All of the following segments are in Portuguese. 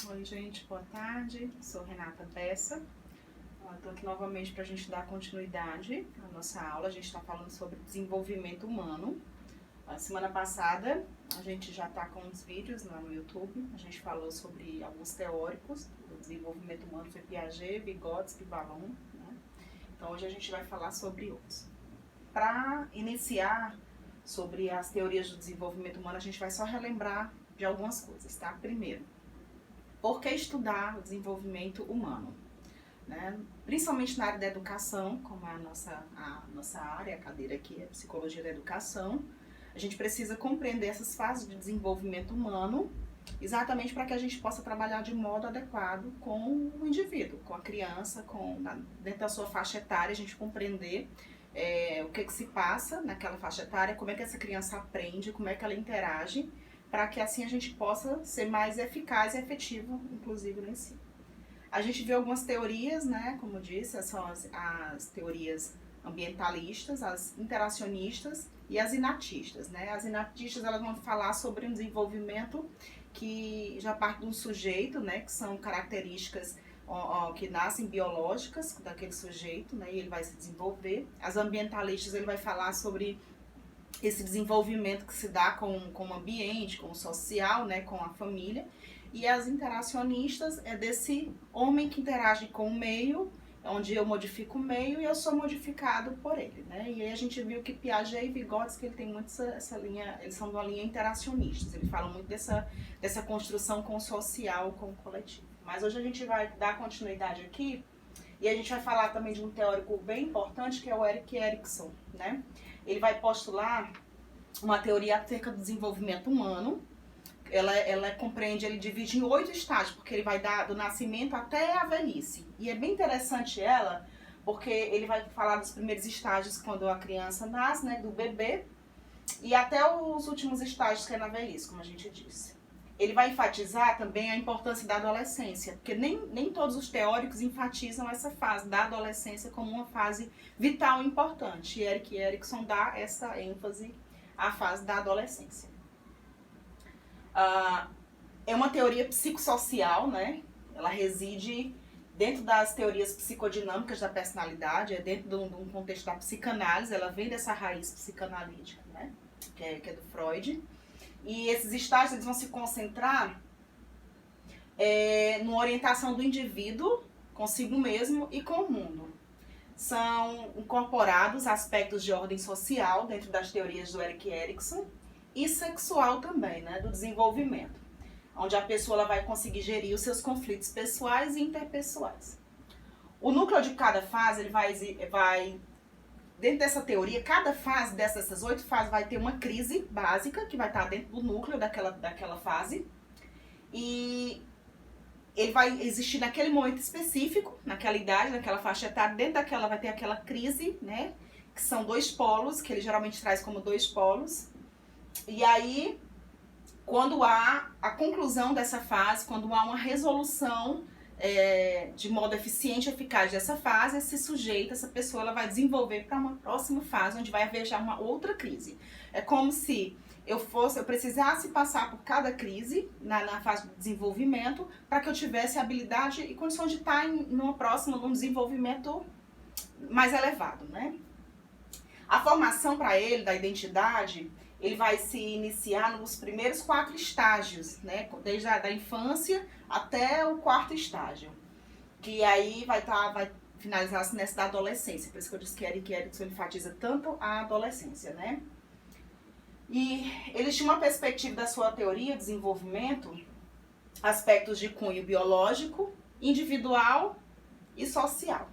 Oi, gente, boa tarde. Sou Renata Bessa. Estou aqui novamente para a gente dar continuidade à nossa aula. A gente está falando sobre desenvolvimento humano. A semana passada a gente já está com uns vídeos lá no YouTube. A gente falou sobre alguns teóricos do desenvolvimento humano, foi Piaget, Vygotsky, Vallon, né? Então hoje a gente vai falar sobre outros. Para iniciar sobre as teorias do desenvolvimento humano, a gente vai só relembrar de algumas coisas, tá? Primeiro, por que estudar o desenvolvimento humano? Né? Principalmente na área da educação, como é a nossa área, a cadeira aqui é Psicologia da Educação, a gente precisa compreender essas fases de desenvolvimento humano exatamente para que a gente possa trabalhar de modo adequado com o indivíduo, com a criança, dentro da sua faixa etária, a gente compreender o que se passa naquela faixa etária, como é que essa criança aprende, como é que ela interage, para que assim a gente possa ser mais eficaz e efetivo, inclusive no ensino. A gente viu algumas teorias, né, como eu disse, são as teorias ambientalistas, as interacionistas e as inatistas, né? As inatistas, elas vão falar sobre um desenvolvimento que já parte de um sujeito, né, que são características que nascem biológicas daquele sujeito, né, e ele vai se desenvolver. As ambientalistas, ele vai falar sobre esse desenvolvimento que se dá com o ambiente, com o social, né, com a família. E as interacionistas é desse homem que interage com o meio, onde eu modifico o meio e eu sou modificado por ele, né? E aí a gente viu que Piaget e Vygotsky, ele tem muito essa linha, eles são de uma linha interacionista, eles falam muito dessa construção com o social, com o coletivo. Mas hoje a gente vai dar continuidade aqui e a gente vai falar também de um teórico bem importante, que é o Erik Erikson, né? Ele vai postular uma teoria acerca do desenvolvimento humano. Ela compreende, ele divide em 8 estágios, porque ele vai dar do nascimento até a velhice. E é bem interessante ela, porque ele vai falar dos primeiros estágios quando a criança nasce, né, do bebê, e até os últimos estágios, que é na velhice, como a gente disse. Ele vai enfatizar também a importância da adolescência, porque nem todos os teóricos enfatizam essa fase da adolescência como uma fase vital e importante. E Erik Erikson dá essa ênfase à fase da adolescência. É uma teoria psicossocial, né? Ela reside dentro das teorias psicodinâmicas da personalidade, é dentro de um contexto da psicanálise, ela vem dessa raiz psicanalítica, né? Que é do Freud. E esses estágios eles vão se concentrar numa orientação do indivíduo consigo mesmo e com o mundo. São incorporados aspectos de ordem social dentro das teorias do Erik Erikson e sexual também, né, do desenvolvimento, onde a pessoa ela vai conseguir gerir os seus conflitos pessoais e interpessoais. O núcleo de cada fase, ele vai dentro dessa teoria, cada fase dessas 8 fases vai ter uma crise básica, que vai estar dentro do núcleo daquela fase, e ele vai existir naquele momento específico, naquela idade, naquela faixa etária, dentro daquela vai ter aquela crise, né, que são 2 polos, que ele geralmente traz como 2 polos, e aí, quando há a conclusão dessa fase, quando há uma resolução de modo eficiente e eficaz dessa fase, esse sujeito, essa pessoa, ela vai desenvolver para uma próxima fase, onde vai haver já uma outra crise. É como se eu precisasse passar por cada crise na fase de desenvolvimento para que eu tivesse habilidade e condições de estar numa próxima, num desenvolvimento mais elevado, né? A formação para ele, da identidade, ele vai se iniciar nos primeiros 4 estágios, né? Desde a infância até o 4º estágio. Que aí vai finalizar nessa da adolescência. Por isso que eu disse que Erik Erikson enfatiza tanto a adolescência, né? E ele tinha uma perspectiva da sua teoria de desenvolvimento, aspectos de cunho biológico, individual e social.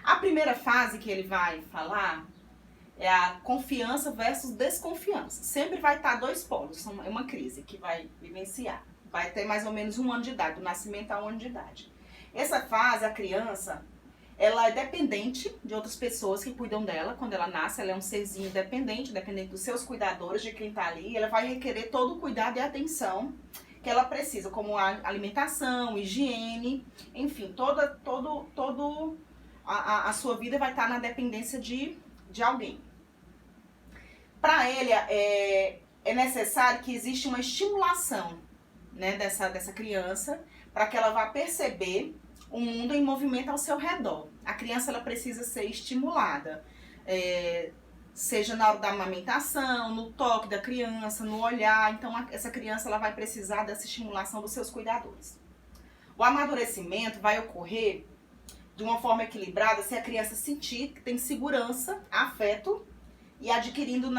A primeira fase que ele vai falar é a confiança versus desconfiança. Sempre vai estar 2 polos, é uma crise que vai vivenciar. Vai ter mais ou menos 1 ano de idade, do nascimento a 1 ano de idade. Essa fase, a criança, ela é dependente de outras pessoas que cuidam dela. Quando ela nasce, ela é um serzinho dependente dos seus cuidadores, de quem está ali. Ela vai requerer todo o cuidado e atenção que ela precisa, como a alimentação, higiene, enfim, toda a sua vida vai estar na dependência de alguém. Para ele, é necessário que exista uma estimulação né, dessa criança, para que ela vá perceber o mundo em movimento ao seu redor. A criança ela precisa ser estimulada, seja na hora da amamentação, no toque da criança, no olhar. Então essa criança ela vai precisar dessa estimulação dos seus cuidadores. O amadurecimento vai ocorrer de uma forma equilibrada se a criança sentir que tem segurança, afeto e adquirindo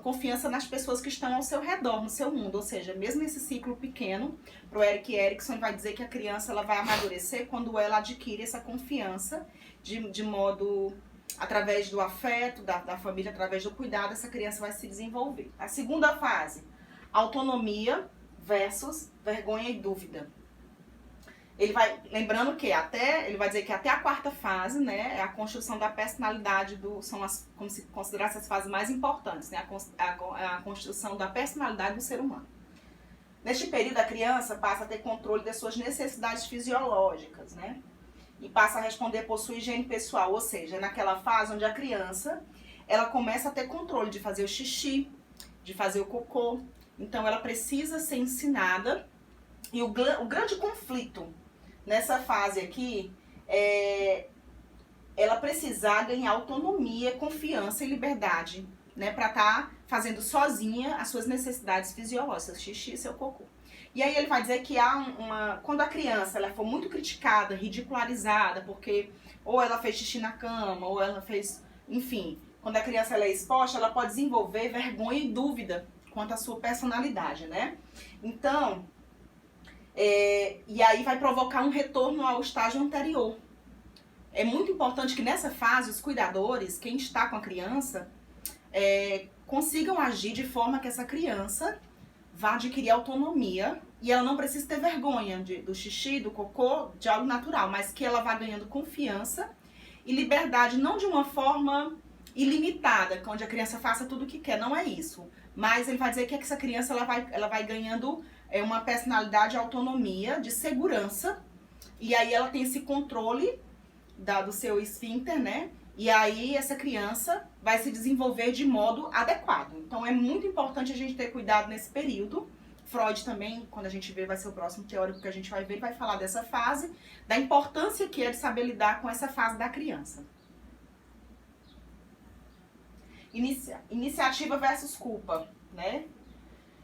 confiança nas pessoas que estão ao seu redor, no seu mundo. Ou seja, mesmo esse ciclo pequeno, para o Erik Erikson vai dizer que a criança ela vai amadurecer quando ela adquire essa confiança de modo, através do afeto da família, através do cuidado, essa criança vai se desenvolver. A segunda fase, autonomia versus vergonha e dúvida. Ele vai, lembrando que ele vai dizer que até a quarta fase, né, é a construção da personalidade, como se considerasse as fases mais importantes, né, a construção da personalidade do ser humano. Neste período, a criança passa a ter controle das suas necessidades fisiológicas, né, e passa a responder por sua higiene pessoal, ou seja, é naquela fase onde a criança, ela começa a ter controle de fazer o xixi, de fazer o cocô, então ela precisa ser ensinada, e o grande conflito nessa fase aqui, ela precisar ganhar autonomia, confiança e liberdade, né, para estar fazendo sozinha as suas necessidades fisiológicas, seu xixi e seu cocô. E aí ele vai dizer que quando a criança ela for muito criticada, ridicularizada, porque ou ela fez xixi na cama, ou ela fez, enfim, quando a criança ela é exposta, ela pode desenvolver vergonha e dúvida quanto à sua personalidade, né? Então, e aí vai provocar um retorno ao estágio anterior. É muito importante que nessa fase os cuidadores, quem está com a criança, consigam agir de forma que essa criança vá adquirir autonomia e ela não precisa ter vergonha do xixi, do cocô, de algo natural, mas que ela vá ganhando confiança e liberdade, não de uma forma ilimitada, onde a criança faça tudo o que quer, não é isso. Mas ele vai dizer que essa criança ela vai ganhando uma personalidade, autonomia, de segurança, e aí ela tem esse controle do seu esfíncter, né? E aí essa criança vai se desenvolver de modo adequado. Então é muito importante a gente ter cuidado nesse período. Freud também, quando a gente ver, vai ser o próximo teórico que a gente vai ver, vai falar dessa fase, da importância que é de saber lidar com essa fase da criança. Iniciativa versus culpa, né?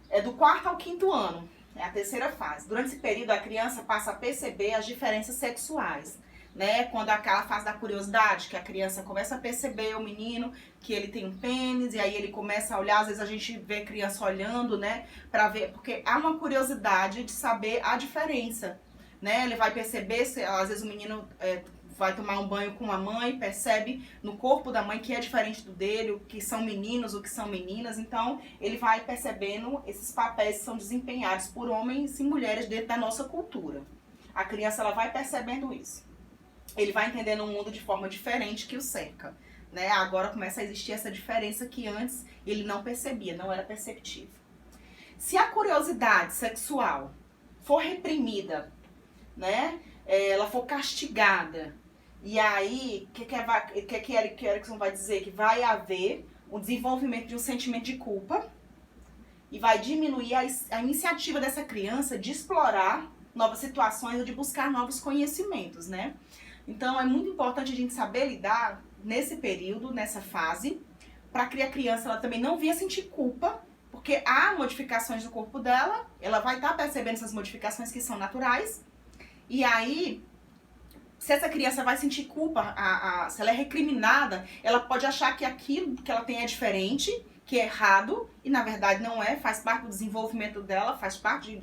É do 4º ao 5º ano, é a terceira fase. Durante esse período, a criança passa a perceber as diferenças sexuais, né? Quando aquela fase da curiosidade, que a criança começa a perceber o menino, que ele tem um pênis, e aí ele começa a olhar, às vezes a gente vê a criança olhando, né? Pra ver, porque há uma curiosidade de saber a diferença, né? Ele vai perceber, às vezes o menino vai tomar um banho com a mãe, percebe no corpo da mãe que é diferente do dele, o que são meninos, o que são meninas. Então, ele vai percebendo esses papéis que são desempenhados por homens e mulheres dentro da nossa cultura. A criança ela vai percebendo isso. Ele vai entendendo o mundo de forma diferente que o cerca, né? Agora começa a existir essa diferença que antes ele não percebia, não era perceptível. Se a curiosidade sexual for reprimida, né? Ela for castigada, e aí, o que Erik Erikson vai dizer? Que vai haver o desenvolvimento de um sentimento de culpa e vai diminuir a iniciativa dessa criança de explorar novas situações ou de buscar novos conhecimentos, né? Então, é muito importante a gente saber lidar nesse período, nessa fase, para que a criança ela também não venha sentir culpa, porque há modificações no corpo dela, ela vai estar percebendo essas modificações que são naturais, e aí, se essa criança vai sentir culpa, se ela é recriminada, ela pode achar que aquilo que ela tem é diferente, que é errado, e na verdade não é, faz parte do desenvolvimento dela, faz parte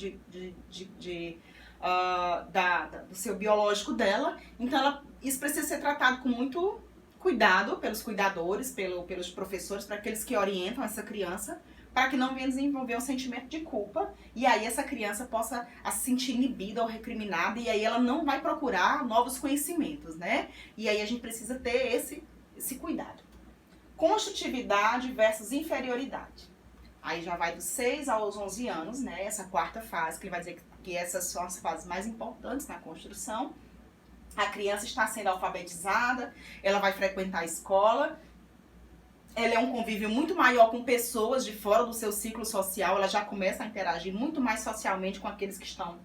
do seu biológico dela. Então isso precisa ser tratado com muito cuidado pelos cuidadores, pelos professores, para aqueles que orientam essa criança, para que não venha desenvolver um sentimento de culpa, e aí essa criança possa se sentir inibida ou recriminada, e aí ela não vai procurar novos conhecimentos, né? E aí a gente precisa ter esse cuidado. Construtividade versus inferioridade. Aí já vai dos 6 aos 11 anos, né? Essa quarta fase, que ele vai dizer que essas são as fases mais importantes na construção. A criança está sendo alfabetizada, ela vai frequentar a escola, ela é um convívio muito maior com pessoas de fora do seu ciclo social, ela já começa a interagir muito mais socialmente com aqueles que estão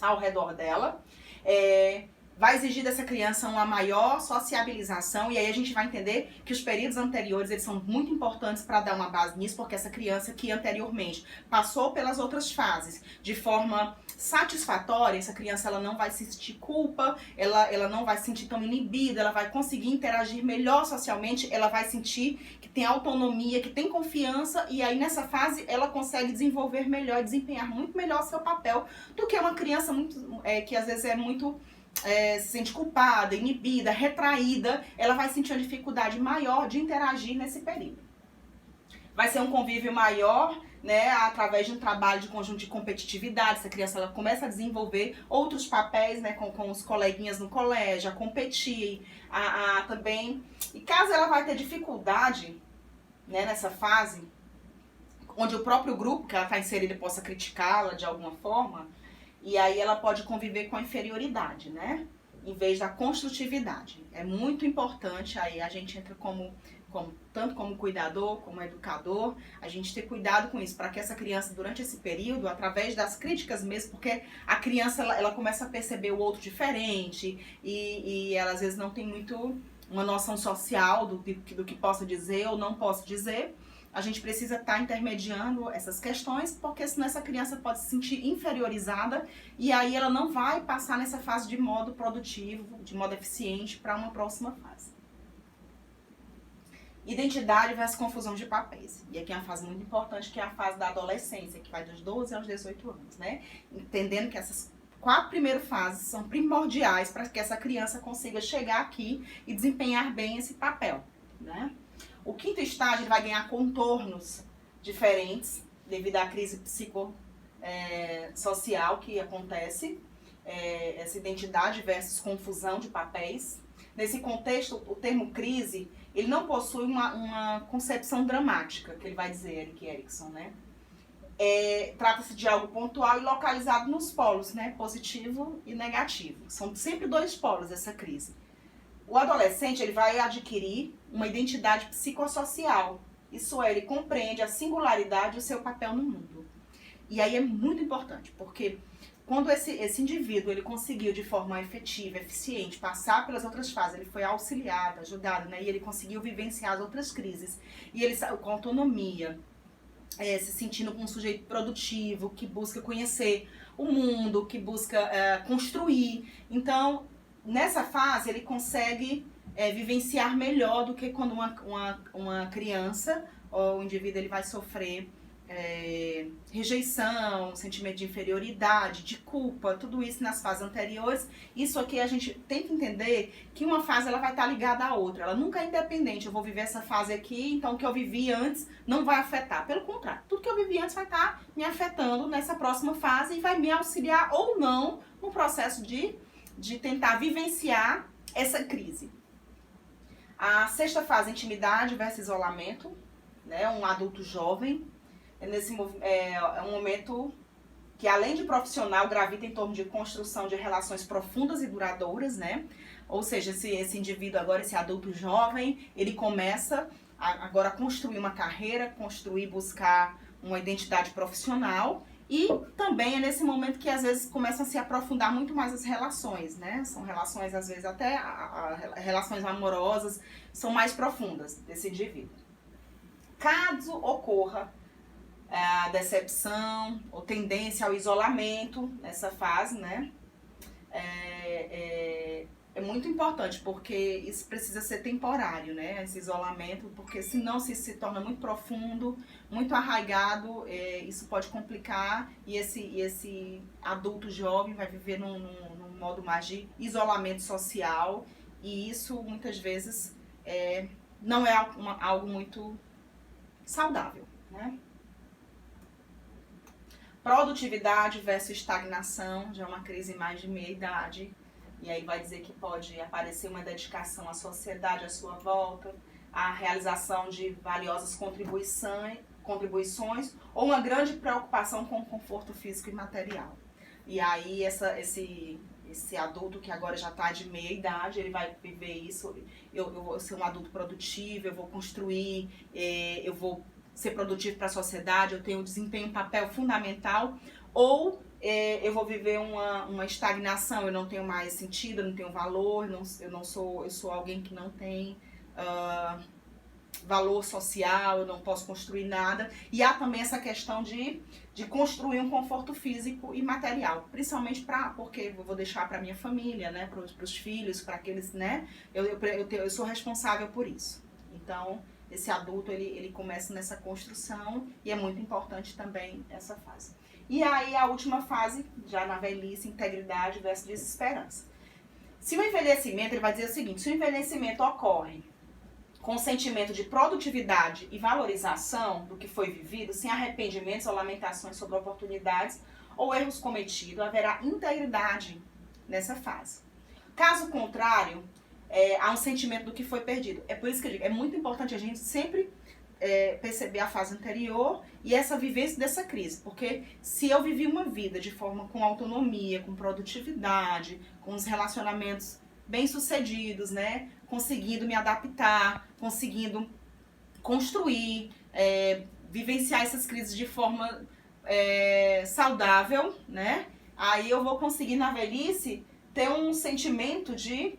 ao redor dela. Vai exigir dessa criança uma maior sociabilização, e aí a gente vai entender que os períodos anteriores eles são muito importantes para dar uma base nisso, porque essa criança que anteriormente passou pelas outras fases de forma satisfatória, essa criança ela não vai sentir culpa, ela não vai se sentir tão inibida, ela vai conseguir interagir melhor socialmente, ela vai sentir que tem autonomia, que tem confiança, e aí nessa fase ela consegue desenvolver melhor e desempenhar muito melhor seu papel do que uma criança que às vezes é muito se sente culpada, inibida, retraída, ela vai sentir uma dificuldade maior de interagir nesse período. Vai ser um convívio maior, né, através de um trabalho de conjunto de competitividade. Essa criança ela começa a desenvolver outros papéis, né, com os coleguinhas no colégio, a competir, também. E caso ela vai ter dificuldade, né, nessa fase, onde o próprio grupo que ela está inserida possa criticá-la de alguma forma, e aí ela pode conviver com a inferioridade, né? Em vez da construtividade. É muito importante, aí a gente entra tanto como cuidador, como educador, a gente ter cuidado com isso, para que essa criança, durante esse período, através das críticas mesmo, porque a criança ela começa a perceber o outro diferente, e ela às vezes não tem muito uma noção social do que possa dizer ou não possa dizer. A gente precisa estar intermediando essas questões, porque senão essa criança pode se sentir inferiorizada e aí ela não vai passar nessa fase de modo produtivo, de modo eficiente para uma próxima fase. Identidade versus confusão de papéis. E aqui é uma fase muito importante, que é a fase da adolescência, que vai dos 12 aos 18 anos, né? Entendendo que essas 4 primeiras fases são primordiais para que essa criança consiga chegar aqui e desempenhar bem esse papel, né? O quinto estágio ele vai ganhar contornos diferentes devido à crise psicossocial que acontece, essa identidade versus confusão de papéis. Nesse contexto, o termo crise, ele não possui uma concepção dramática, que ele vai dizer, Erik Erikson, né? Trata-se de algo pontual e localizado nos polos, né? Positivo e negativo. São sempre 2 polos essa crise. O adolescente ele vai adquirir uma identidade psicossocial. Isso é, ele compreende a singularidade e o seu papel no mundo. E aí é muito importante, porque quando esse indivíduo ele conseguiu de forma efetiva, eficiente, passar pelas outras fases, ele foi auxiliado, ajudado, né? E ele conseguiu vivenciar as outras crises. E ele saiu com autonomia, se sentindo um sujeito produtivo, que busca conhecer o mundo, que busca construir. Então, nessa fase, ele consegue vivenciar melhor do que quando uma criança ou o indivíduo ele vai sofrer rejeição, sentimento de inferioridade, de culpa, tudo isso nas fases anteriores. Isso aqui a gente tem que entender que uma fase ela vai estar ligada à outra. Ela nunca é independente. Eu vou viver essa fase aqui, então o que eu vivi antes não vai afetar. Pelo contrário, tudo que eu vivi antes vai estar me afetando nessa próxima fase e vai me auxiliar ou não no processo de tentar vivenciar essa crise. A sexta fase, intimidade versus isolamento, né? Um adulto jovem. É um momento que, além de profissional, gravita em torno de construção de relações profundas e duradouras, né? Ou seja, esse indivíduo agora, esse adulto jovem, ele começa agora a construir uma carreira, buscar uma identidade profissional. E também é nesse momento que às vezes começam a se aprofundar muito mais as relações, né? São relações, às vezes, até relações amorosas, são mais profundas desse indivíduo. Caso ocorra a decepção ou tendência ao isolamento nessa fase, né? É muito importante, porque isso precisa ser temporário, né? Esse isolamento, porque senão se torna muito profundo, muito arraigado, isso pode complicar e esse adulto jovem vai viver num modo mais de isolamento social, e isso muitas vezes não é algo muito saudável, né? Produtividade versus estagnação, já é uma crise mais de meia idade. E aí vai dizer que pode aparecer uma dedicação à sociedade à sua volta, a realização de valiosas contribuições ou uma grande preocupação com o conforto físico e material. E aí esse adulto que agora já está de meia idade, ele vai viver isso, eu vou ser um adulto produtivo, eu vou construir, eu vou ser produtivo para a sociedade, eu tenho desempenho um papel fundamental, ou eu vou viver uma estagnação, eu não tenho mais sentido, eu não tenho valor, eu sou alguém que não tem valor social, eu não posso construir nada. E há também essa questão de construir um conforto físico e material, principalmente porque eu vou deixar para minha família, né, para os filhos, para aqueles, né, eu sou responsável por isso. Então, esse adulto, ele começa nessa construção e é muito importante também essa fase. E aí, a última fase, já na velhice, integridade versus desesperança. Se o envelhecimento, ele vai dizer o seguinte, se o envelhecimento ocorre com sentimento de produtividade e valorização do que foi vivido, sem arrependimentos ou lamentações sobre oportunidades ou erros cometidos, haverá integridade nessa fase. Caso contrário, há um sentimento do que foi perdido. É por isso que eu digo, é muito importante a gente sempre perceber a fase anterior e essa vivência dessa crise, porque se eu vivi uma vida de forma com autonomia, com produtividade, com os relacionamentos bem-sucedidos, né, conseguindo me adaptar, conseguindo construir, vivenciar essas crises de forma saudável, né, aí eu vou conseguir na velhice ter um sentimento de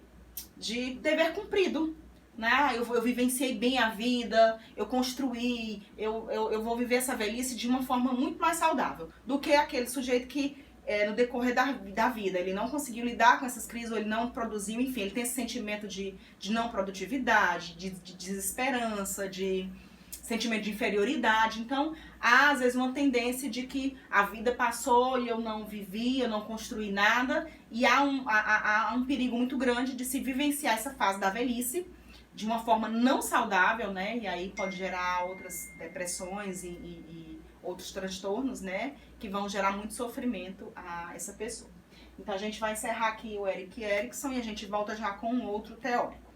dever cumprido, né? Eu vivenciei bem a vida, eu construí, eu vou viver essa velhice de uma forma muito mais saudável do que aquele sujeito que no decorrer da vida ele não conseguiu lidar com essas crises, ou ele não produziu, enfim, ele tem esse sentimento de não produtividade, de desesperança, de sentimento de inferioridade. Então, há às vezes uma tendência de que a vida passou e eu não vivi, eu não construí nada, e há um perigo muito grande de se vivenciar essa fase da velhice de uma forma não saudável, né? E aí pode gerar outras depressões e outros transtornos, né? Que vão gerar muito sofrimento a essa pessoa. Então a gente vai encerrar aqui o Erik Erikson e a gente volta já com um outro teórico.